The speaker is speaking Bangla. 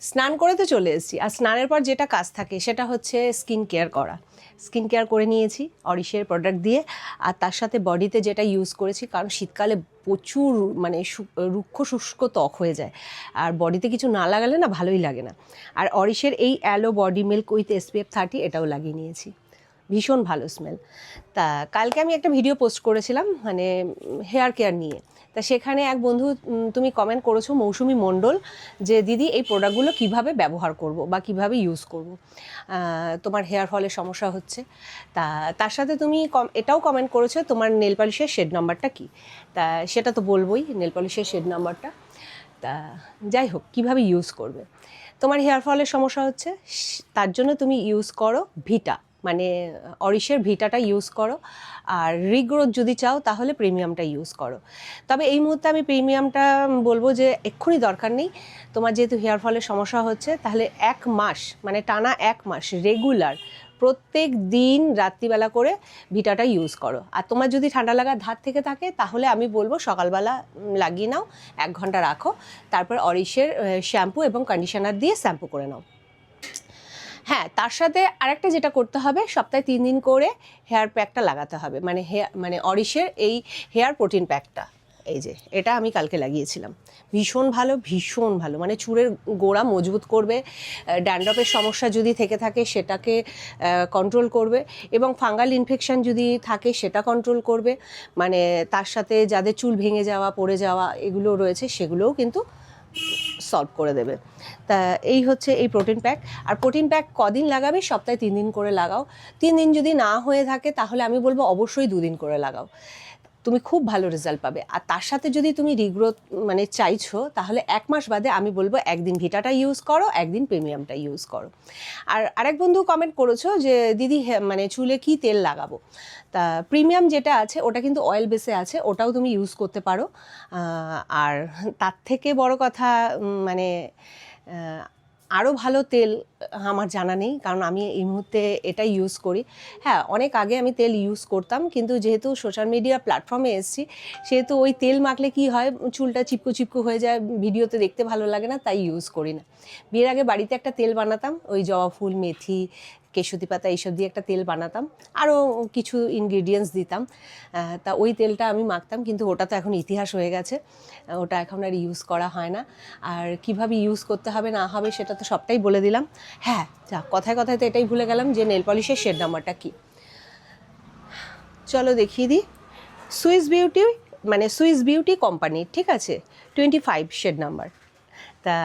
স্নান করে তো চলে এসেছি, আর স্নানের পর যেটা কাজ থাকে সেটা হচ্ছে স্কিন কেয়ার করা। স্কিন কেয়ার করে নিয়েছি অরিশের প্রোডাক্ট দিয়ে, আর তার সাথে বডিতে যেটা ইউজ করেছি, কারণ শীতকালে প্রচুর মানে রুক্ষ শুষ্ক ত্বক হয়ে যায়, আর বডিতে কিছু না লাগালে না ভালোই লাগে না। আর অরিশের এই aloe body milk with SPF 30 এটাও লাগিয়ে নিয়েছি, ভীষণ ভালো স্মেল। তা কালকে আমি একটা ভিডিও পোস্ট করেছিলাম মানে হেয়ার কেয়ার নিয়ে, তা সেখানে এক বন্ধু তুমি কমেন্ট করেছো, মৌসুমি মণ্ডল, যে দিদি এই প্রোডাক্টগুলো কিভাবে ব্যবহার করব বা কিভাবে ইউজ করব, তোমার হেয়ার ফলের সমস্যা হচ্ছে। তা তার সাথে তুমি এটাও কমেন্ট করেছো তোমার নেল পলিশের শেড নাম্বারটা কী। তা সেটা তো বলবোই, নেল পলিশের শেড নাম্বারটা। তা যাই হোক, কীভাবে ইউজ করবে, তোমার হেয়ার ফলের সমস্যা হচ্ছে তার জন্য তুমি ইউজ করো ভিটা, মানে অরিশের ভিটাটা ইউজ করো। আর রিগ্রোথ যদি চাও তাহলে প্রিমিয়ামটা ইউজ করো। তবে এই মুহূর্তে আমি প্রিমিয়ামটা বলবো যে এক্ষুনি দরকার নেই। তোমার যেহেতু হেয়ার ফলের সমস্যা হচ্ছে, তাহলে 1 মাস মানে টানা 1 মাস রেগুলার প্রত্যেক দিন রাত্রিবেলা করে ভিটাটা ইউজ করো। আর তোমার যদি ঠান্ডা লাগার ধার থেকে থাকে তাহলে আমি বলবো সকালবেলা লাগিয়ে নাও, 1 ঘন্টা রাখো, তারপর অরিশের শ্যাম্পু এবং কন্ডিশনার দিয়ে শ্যাম্পু করে নাও। হ্যাঁ, তার সাথে আরেকটা যেটা করতে হবে, সপ্তাহে 3 দিন করে হেয়ার প্যাকটা লাগাতে হবে, মানে অরিশের এই হেয়ার প্রোটিন প্যাকটা। এই যে এটা আমি কালকে লাগিয়েছিলাম, ভীষণ ভালো, ভীষণ ভালো, মানে চুলের গোড়া মজবুত করবে, ড্যান্ড্রফের সমস্যা যদি থেকে থাকে সেটাকে কন্ট্রোল করবে, এবং ফাঙ্গাল ইনফেকশন যদি থাকে সেটা কন্ট্রোল করবে, মানে তার সাথে যাদের চুল ভেঙে যাওয়া, পড়ে যাওয়া এগুলো রয়েছে সেগুলোও কিন্তু সলভ করে দেবে। তা এই হচ্ছে এই প্রোটিন প্যাক। আর প্রোটিন প্যাক কদিন লাগাবে, সপ্তাহে 3 দিন করে লাগাও। 3 দিন যদি না হয়ে থাকে তাহলে আমি বলবো অবশ্যই 2 দিন করে লাগাও, তুমি খুব ভালো রেজাল্ট পাবে। আর তার সাথে যদি তুমি রিগ্রোথ মানে চাইছো, তাহলে 1 মাস বাদে আমি বলবো একদিন ভিটাটা ইউজ করো, একদিন প্রিমিয়ামটা ইউজ করো। আর আরেক বন্ধু কমেন্ট করেছো যে দিদি মানে চুলে কি তেল লাগাবো। তা প্রিমিয়াম যেটা আছে ওটা কিন্তু অয়েল বেসে আছে, ওটাও তুমি ইউজ করতে পারো। আর তার থেকে বড় কথা মানে আরও ভালো তেল আমার জানা নেই, কারণ আমি এই মুহূর্তে এটাই ইউজ করি। হ্যাঁ, অনেক আগে আমি তেল ইউজ করতাম, কিন্তু যেহেতু সোশ্যাল মিডিয়া প্ল্যাটফর্মে এসেছি, সেহেতু ওই তেল মাখলে কি হয়, চুলটা চিপকু চিপকু হয়ে যায়, ভিডিওতে দেখতে ভালো লাগে না, তাই ইউজ করি না। বিয়ের আগে বাড়িতে একটা তেল বানাতাম, ওই জবা ফুল, মেথি, কেশুতি পাতা এইসব দিয়ে একটা তেল বানাতাম, আরও কিছু ইনগ্রিডিয়েন্টস দিতাম। তা ওই তেলটা আমি মাখতাম, কিন্তু ওটা তো এখন ইতিহাস হয়ে গেছে, ওটা এখন আর ইউজ করা হয় না। আর কিভাবে ইউজ করতে হবে না হবে সেটা তো সবটাই বলে দিলাম। হ্যাঁ, যা কথায় কথায় তো এটাই ভুলে গেলাম যে নেল পলিশের শেড নাম্বারটা কী। চলো দেখিয়ে দিই। সুইস বিউটি কোম্পানি, ঠিক আছে, 25 শেড নাম্বার। তা